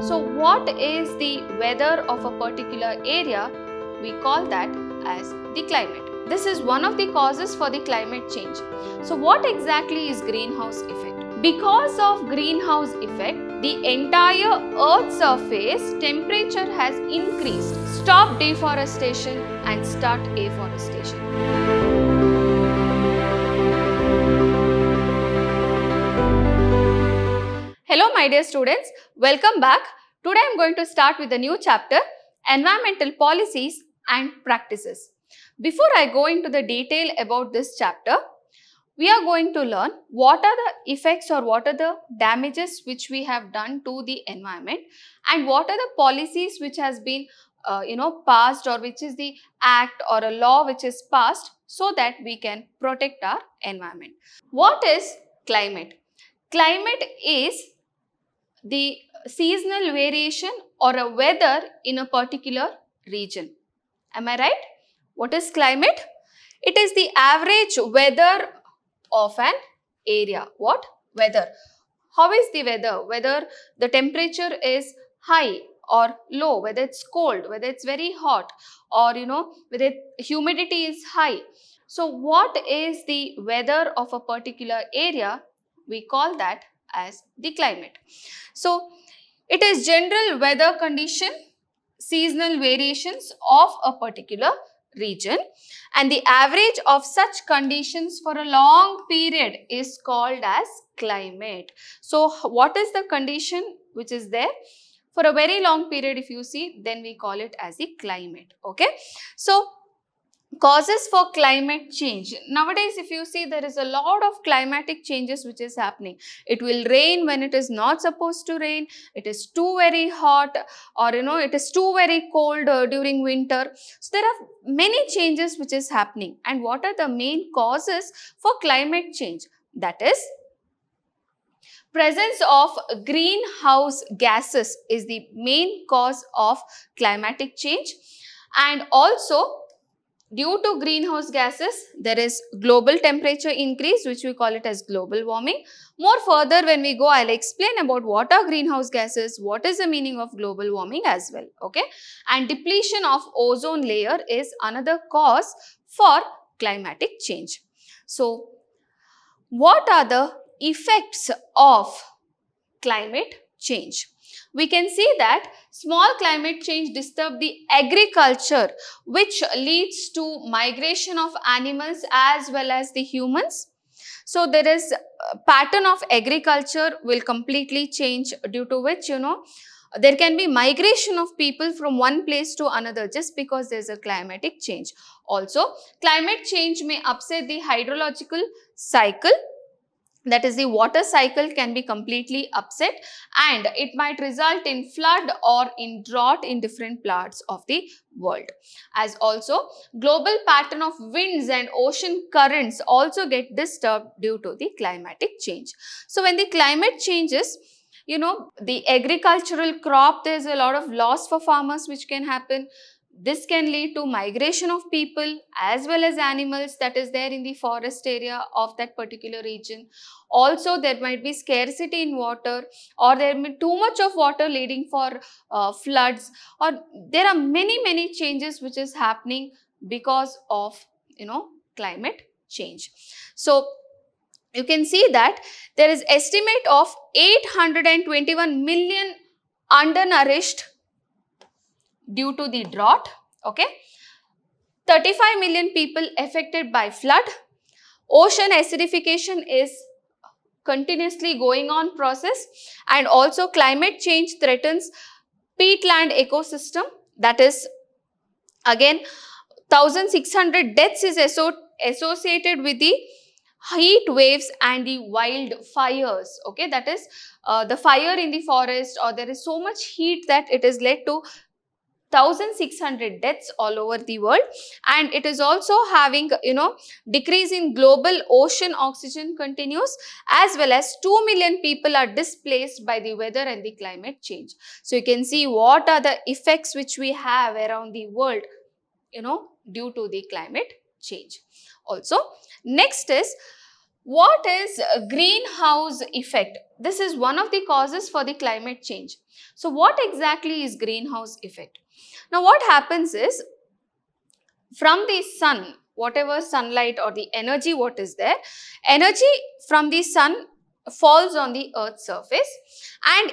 So what is the weather of a particular area? We call that as the climate. This is one of the causes for the climate change. So what exactly is greenhouse effect? Because of greenhouse effect, the entire Earth's surface temperature has increased. Stop deforestation and start afforestation. Hello my dear students, welcome back. Today I am going to start with a new chapter, Environmental Policies and Practices. Before I go into the detail about this chapter, we are going to learn what are the effects or what are the damages which we have done to the environment and what are the policies which has been passed, or which is the act or a law which is passed so that we can protect our environment. What is climate? Climate is the seasonal variation or a weather in a particular region. Am I right? What is climate? It is the average weather of an area. What? Weather. How is the weather? Whether the temperature is high or low, whether it's cold, whether it's very hot, or whether humidity is high. So what is the weather of a particular area? We call that as the climate. So it is general weather condition, seasonal variations of a particular region, and the average of such conditions for a long period is called as climate. So what is the condition which is there for a very long period? If you see, then we call it as the climate. Okay. So causes for climate change. Nowadays, if you see, there is a lot of climatic changes which is happening. It will rain when it is not supposed to rain. It is too very hot, or it is too very cold during winter. So there are many changes which is happening. And what are the main causes for climate change? That is, presence of greenhouse gases is the main cause of climatic change. And also, due to greenhouse gases, there is global temperature increase, which we call it as global warming. More further, when we go, I'll explain about what are greenhouse gases, what is the meaning of global warming as well. Okay. And depletion of ozone layer is another cause for climatic change. So, what are the effects of climate change? We can see that small climate change disturb the agriculture, which leads to migration of animals as well as the humans. So there is a pattern of agriculture will completely change, due to which there can be migration of people from one place to another just because there is a climatic change. Also, climate change may upset the hydrological cycle. That is, the water cycle can be completely upset, and it might result in flood or in drought in different parts of the world. As also, global pattern of winds and ocean currents also get disturbed due to the climatic change. So when the climate changes, the agricultural crop, there is a lot of loss for farmers which can happen. This can lead to migration of people as well as animals that is there in the forest area of that particular region. Also, there might be scarcity in water, or there may be too much of water leading for floods, or there are many changes which is happening because of climate change. So you can see that there is estimate of 821 million undernourished due to the drought. Okay, 35 million people affected by flood. Ocean acidification is continuously going on process, and also climate change threatens peatland ecosystem. That is, again, 1600 deaths is associated with the heat waves and the wildfires. Okay, that is the fire in the forest, or there is so much heat that it has led to 1600 deaths all over the world. And it is also having decrease in global ocean oxygen continues, as well as 2 million people are displaced by the weather and the climate change. So you can see what are the effects which we have around the world due to the climate change. Also, next is What is greenhouse effect? This is one of the causes for the climate change. So what exactly is greenhouse effect? Now what happens is, from the sun, whatever sunlight or the energy what is there, energy from the sun falls on the earth's surface, and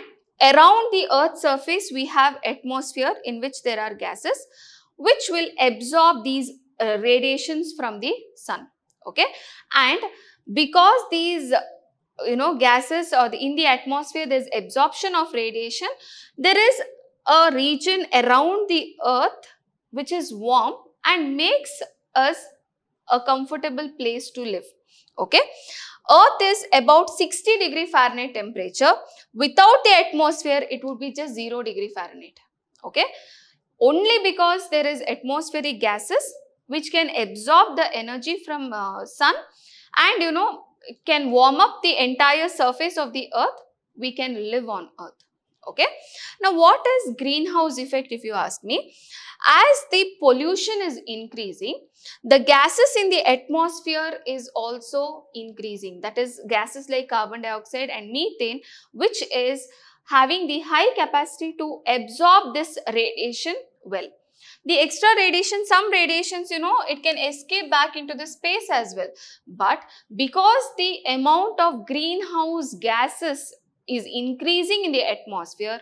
around the earth's surface we have atmosphere in which there are gases which will absorb these radiations from the sun. Okay, and because these gases or in the atmosphere there is absorption of radiation, there is a region around the earth which is warm and makes us a comfortable place to live. Okay, earth is about 60 degree Fahrenheit temperature. Without the atmosphere it would be just 0 degree Fahrenheit. Okay, only because there is atmospheric gases which can absorb the energy from sun, and can warm up the entire surface of the earth, we can live on earth. Okay, now what is greenhouse effect if you ask me? As the pollution is increasing, the gases in the atmosphere is also increasing, that is gases like carbon dioxide and methane, which is having the high capacity to absorb this radiation well. The extra radiation, some radiations, it can escape back into the space as well. But because the amount of greenhouse gases is increasing in the atmosphere,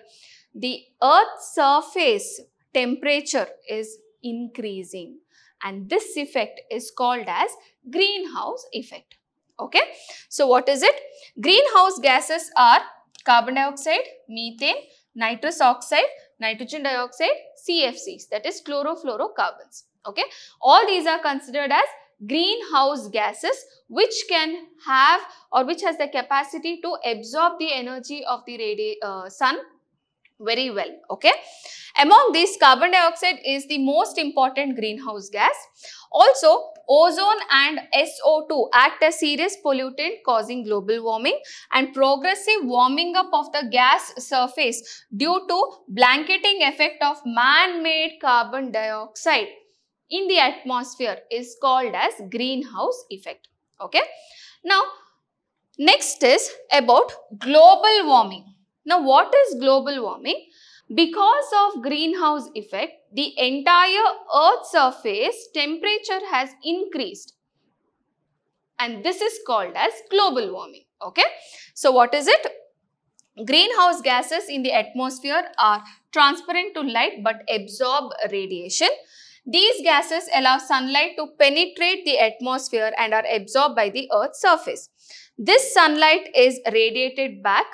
the earth's surface temperature is increasing. And this effect is called as greenhouse effect. Okay. So what is it? Greenhouse gases are carbon dioxide, methane, nitrous oxide, nitrogen dioxide, CFCs, that is chlorofluorocarbons. Okay, all these are considered as greenhouse gases which can have or which has the capacity to absorb the energy of the sun very well. Okay, among these, carbon dioxide is the most important greenhouse gas. Also, ozone and SO2 act as serious pollutant causing global warming and progressive warming up of the gas surface due to blanketing effect of man-made carbon dioxide in the atmosphere is called as greenhouse effect. Okay. Now, next is about global warming. Now, what is global warming? Because of greenhouse effect, the entire earth surface temperature has increased, and this is called as global warming. Okay. So, what is it? Greenhouse gases in the atmosphere are transparent to light but absorb radiation. These gases allow sunlight to penetrate the atmosphere and are absorbed by the earth's surface. This sunlight is radiated back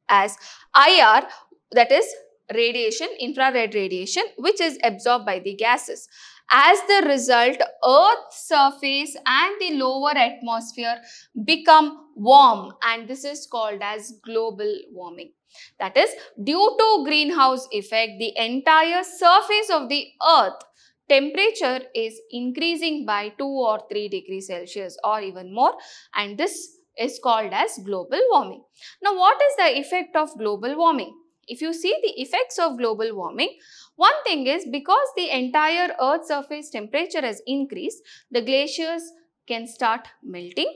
as IR, that is radiation, infrared radiation, which is absorbed by the gases. As the result, Earth's surface and the lower atmosphere become warm, and this is called as global warming. That is, due to greenhouse effect, the entire surface of the Earth temperature is increasing by 2 or 3 degrees Celsius or even more, and this is called as global warming. Now, what is the effect of global warming? If you see the effects of global warming, one thing is, because the entire Earth's surface temperature has increased, the glaciers can start melting.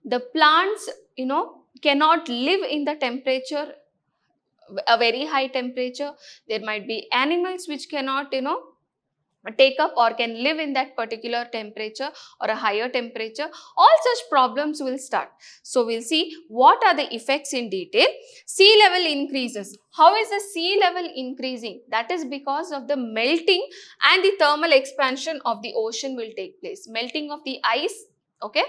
The plants, cannot live in the temperature, a very high temperature. There might be animals which cannot, take up or can live in that particular temperature or a higher temperature. All such problems will start. So, we will see what are the effects in detail. Sea level increases. How is the sea level increasing? That is because of the melting and the thermal expansion of the ocean will take place. Melting of the ice, okay,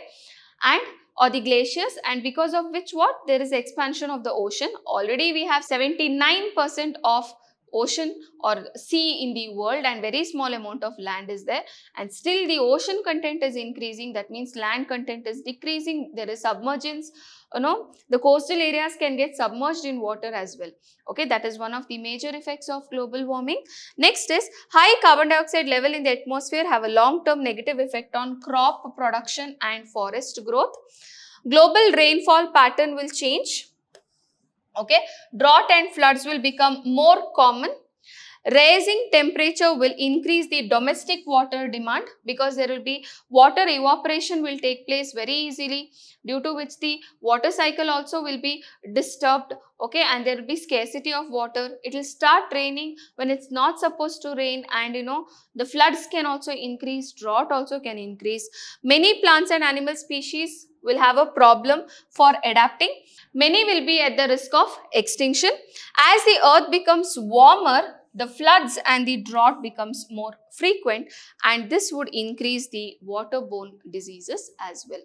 and or the glaciers, and because of which what? There is expansion of the ocean. Already we have 79% of ocean or sea in the world, and very small amount of land is there, and still the ocean content is increasing. That means land content is decreasing. There is submergence. The coastal areas can get submerged in water as well. Okay, that is one of the major effects of global warming. Next is, high carbon dioxide level in the atmosphere have a long-term negative effect on crop production and forest growth. Global rainfall pattern will change. Okay, drought and floods will become more common. Rising temperature will increase the domestic water demand because there will be water evaporation will take place very easily, due to which the water cycle also will be disturbed, okay, and there will be scarcity of water. It will start raining when it's not supposed to rain, and the floods can also increase, drought also can increase. Many plants and animal species will have a problem for adapting. Many will be at the risk of extinction. As the earth becomes warmer, the floods and the drought becomes more frequent, and this would increase the waterborne diseases as well.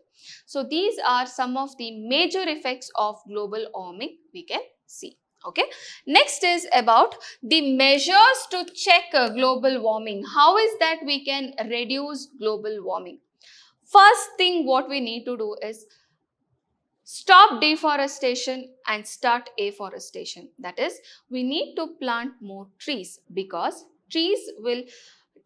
So these are some of the major effects of global warming we can see. Okay. Next is about the measures to check global warming. How is that we can reduce global warming? First thing what we need to do is stop deforestation and start afforestation. That is, we need to plant more trees, because trees will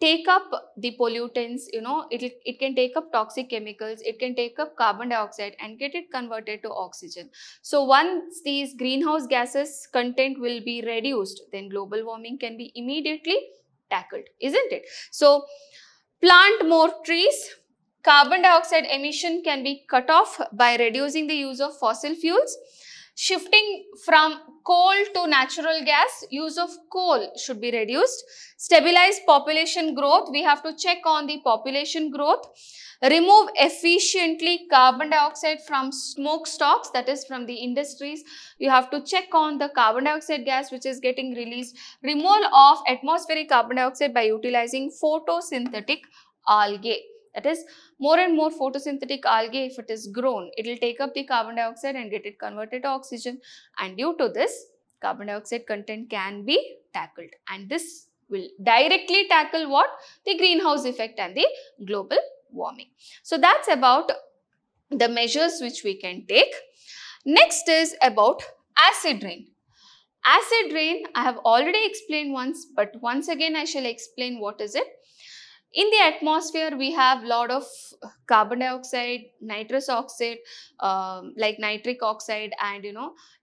take up the pollutants, it can take up toxic chemicals, it can take up carbon dioxide and get it converted to oxygen. So once these greenhouse gases content will be reduced, then global warming can be immediately tackled, isn't it? So plant more trees. Carbon dioxide emission can be cut off by reducing the use of fossil fuels. Shifting from coal to natural gas, use of coal should be reduced. Stabilize population growth, we have to check on the population growth. Remove efficiently carbon dioxide from smokestacks, that is from the industries. You have to check on the carbon dioxide gas which is getting released. Removal of atmospheric carbon dioxide by utilizing photosynthetic algae. That is, more and more photosynthetic algae, if it is grown, it will take up the carbon dioxide and get it converted to oxygen. And due to this, carbon dioxide content can be tackled. And this will directly tackle what? The greenhouse effect and the global warming. So that's about the measures which we can take. Next is about acid rain. Acid rain, I have already explained once, but once again I shall explain what is it. In the atmosphere, we have lot of carbon dioxide, nitrous oxide, like nitric oxide, and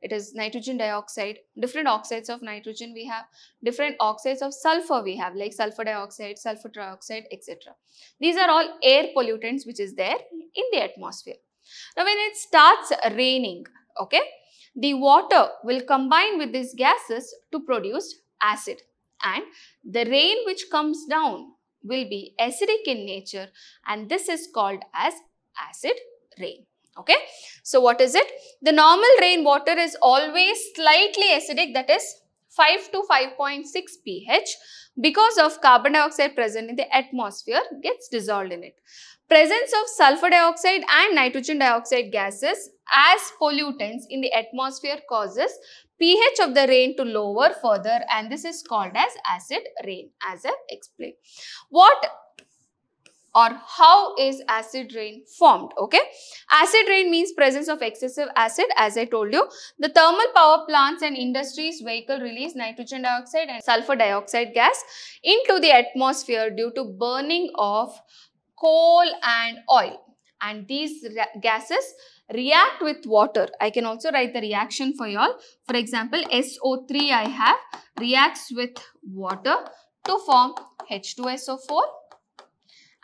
it is nitrogen dioxide, different oxides of nitrogen we have, different oxides of sulfur we have, like sulfur dioxide, sulfur trioxide, etc. These are all air pollutants which is there in the atmosphere. Now, when it starts raining, okay, the water will combine with these gases to produce acid, and the rain which comes down will be acidic in nature, and this is called as acid rain. Okay. So what is it? The normal rainwater is always slightly acidic, that is 5 to 5.6 pH, because of carbon dioxide present in the atmosphere gets dissolved in it. Presence of sulfur dioxide and nitrogen dioxide gases as pollutants in the atmosphere causes pH of the rain to lower further, and this is called as acid rain, as I explained. What or how is acid rain formed? Okay, acid rain means presence of excessive acid. As I told you, the thermal power plants and industries vehicle release nitrogen dioxide and sulfur dioxide gas into the atmosphere due to burning of coal and oil, and these gases react with water. I can also write the reaction for you all. For example, SO3 I have reacts with water to form H2SO4,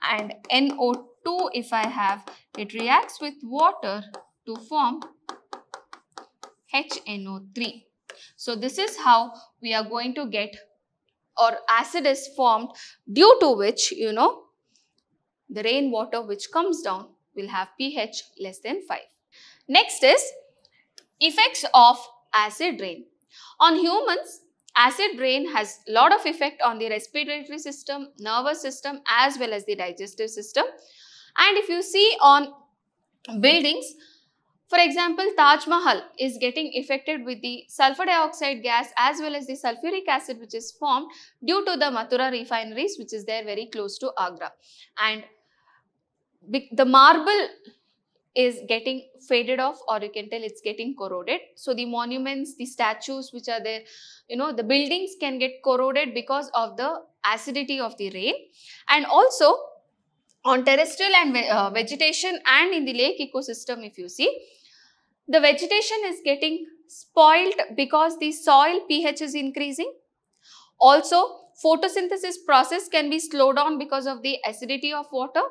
and NO2 if I have, it reacts with water to form HNO3. So this is how we are going to get, or acid is formed, due to which the rainwater which comes down will have pH less than 5. Next is effects of acid rain. On humans, acid rain has a lot of effect on the respiratory system, nervous system, as well as the digestive system. And if you see on buildings, for example, Taj Mahal is getting affected with the sulfur dioxide gas as well as the sulfuric acid which is formed due to the Mathura refineries which is there very close to Agra. And the marble is getting faded off, or you can tell it's getting corroded. So the monuments, the statues which are there, the buildings can get corroded because of the acidity of the rain. And also on terrestrial and vegetation and in the lake ecosystem, if you see, the vegetation is getting spoiled because the soil pH is increasing. Also, photosynthesis process can be slowed down because of the acidity of water.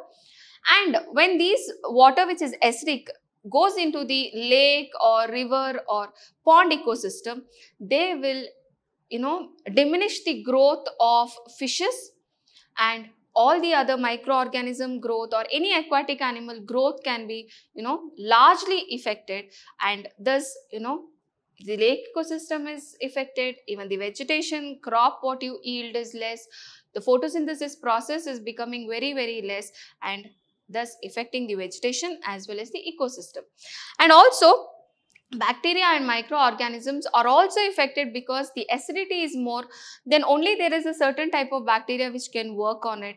And when these water which is acidic goes into the lake or river or pond ecosystem, they will, diminish the growth of fishes, and all the other microorganism growth or any aquatic animal growth can be, largely affected, and thus, the lake ecosystem is affected, even the vegetation crop what you yield is less, the photosynthesis process is becoming very, very less, and thus affecting the vegetation as well as the ecosystem. And also, bacteria and microorganisms are also affected because the acidity is more, then only there is a certain type of bacteria which can work on it.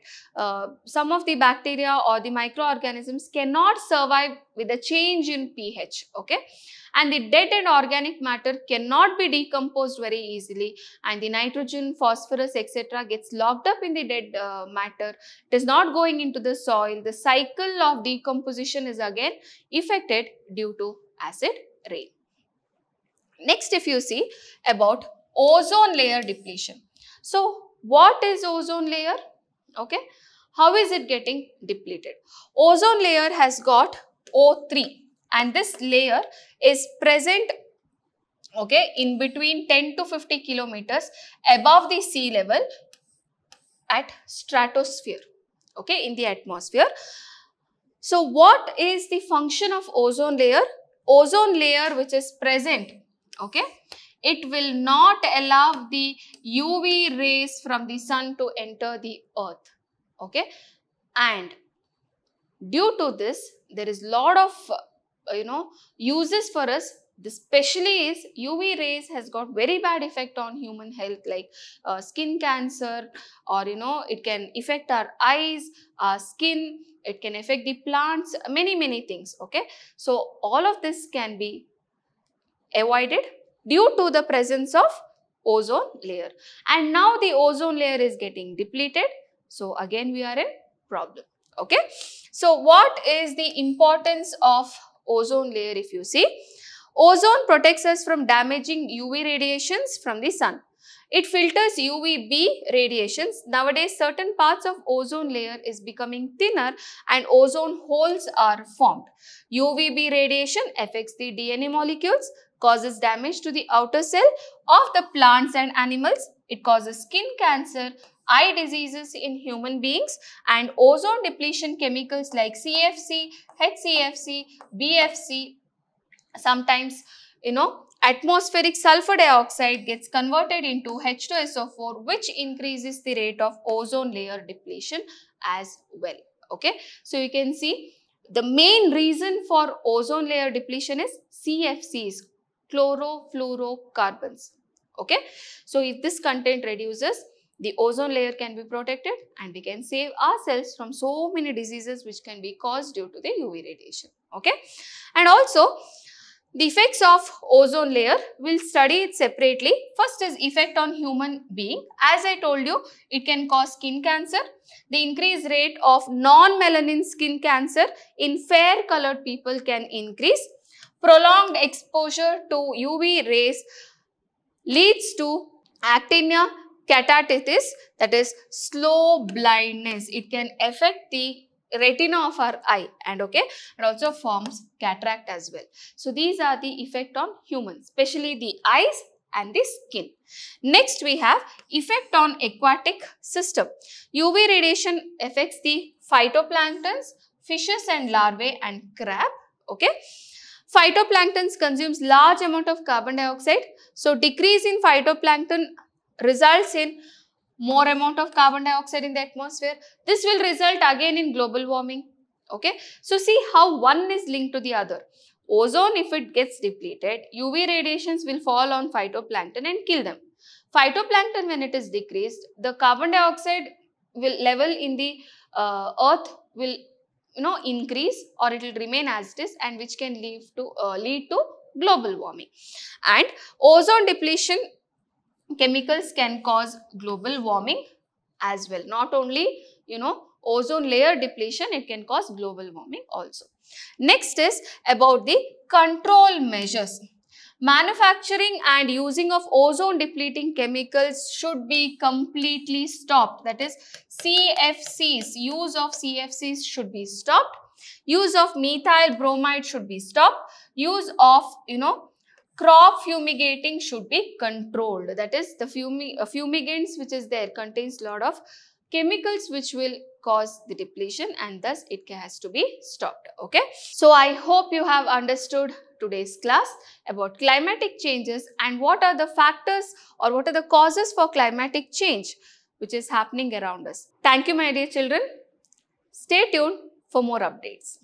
Some of the bacteria or the microorganisms cannot survive with a change in pH, okay? And the dead and organic matter cannot be decomposed very easily, and the nitrogen, phosphorus, etc. gets locked up in the dead matter. It is not going into the soil. The cycle of decomposition is again affected due to acid rain. Next, if you see about ozone layer depletion. So, what is ozone layer? Okay, how is it getting depleted? Ozone layer has got O3, and this layer is present, okay, in between 10 to 50 kilometers above the sea level at stratosphere, okay, in the atmosphere. So, what is the function of ozone layer? Ozone layer which is present, okay, it will not allow the UV rays from the sun to enter the earth, okay, and due to this there is lot of uses for us. Especially is UV rays has got very bad effect on human health, like skin cancer, or it can affect our eyes, our skin, it can affect the plants, many things, okay. So all of this can be avoided due to the presence of ozone layer, and now the ozone layer is getting depleted, so again we are in problem, okay. So what is the importance of ozone layer? If you see, ozone protects us from damaging UV radiations from the sun. It filters UVB radiations. Nowadays, certain parts of ozone layer is becoming thinner and ozone holes are formed. UVB radiation affects the DNA molecules, causes damage to the outer cell of the plants and animals. It causes skin cancer, eye diseases in human beings, and ozone depletion chemicals like CFC, HCFC, BFC, sometimes, atmospheric sulfur dioxide gets converted into H2SO4, which increases the rate of ozone layer depletion as well, okay. So you can see the main reason for ozone layer depletion is CFCs, chlorofluorocarbons, okay. So if this content reduces, the ozone layer can be protected and we can save ourselves from so many diseases which can be caused due to the UV radiation, okay. And also, the effects of ozone layer, we'll study it separately. First is effect on human being. As I told you, it can cause skin cancer. The increased rate of non-melanin skin cancer in fair colored people can increase. Prolonged exposure to UV rays leads to actinic keratitis, that is slow blindness. It can affect the retina of our eye, and also forms cataract as well. So these are the effect on humans, especially the eyes and the skin. Next we have effect on aquatic system. UV radiation affects the phytoplanktons, fishes and larvae and crab, okay. Phytoplanktons consumes large amount of carbon dioxide. So decrease in phytoplankton results in more amount of carbon dioxide in the atmosphere. This will result again in global warming, okay. So see how one is linked to the other. Ozone, if it gets depleted, UV radiations will fall on phytoplankton and kill them. Phytoplankton, when it is decreased, the carbon dioxide level in the earth will increase, or it will remain as it is, and which can lead to global warming. And ozone depletion chemicals can cause global warming as well. Not only ozone layer depletion, it can cause global warming also. Next is about the control measures. Manufacturing and using of ozone depleting chemicals should be completely stopped. That is, CFCs, use of CFCs should be stopped. Use of methyl bromide should be stopped. Use of, crop fumigating should be controlled. That is, the fumigants which is there contains lot of chemicals which will cause the depletion, and thus it has to be stopped. Okay. So I hope you have understood today's class about climatic changes and what are the factors or what are the causes for climatic change which is happening around us. Thank you, my dear children. Stay tuned for more updates.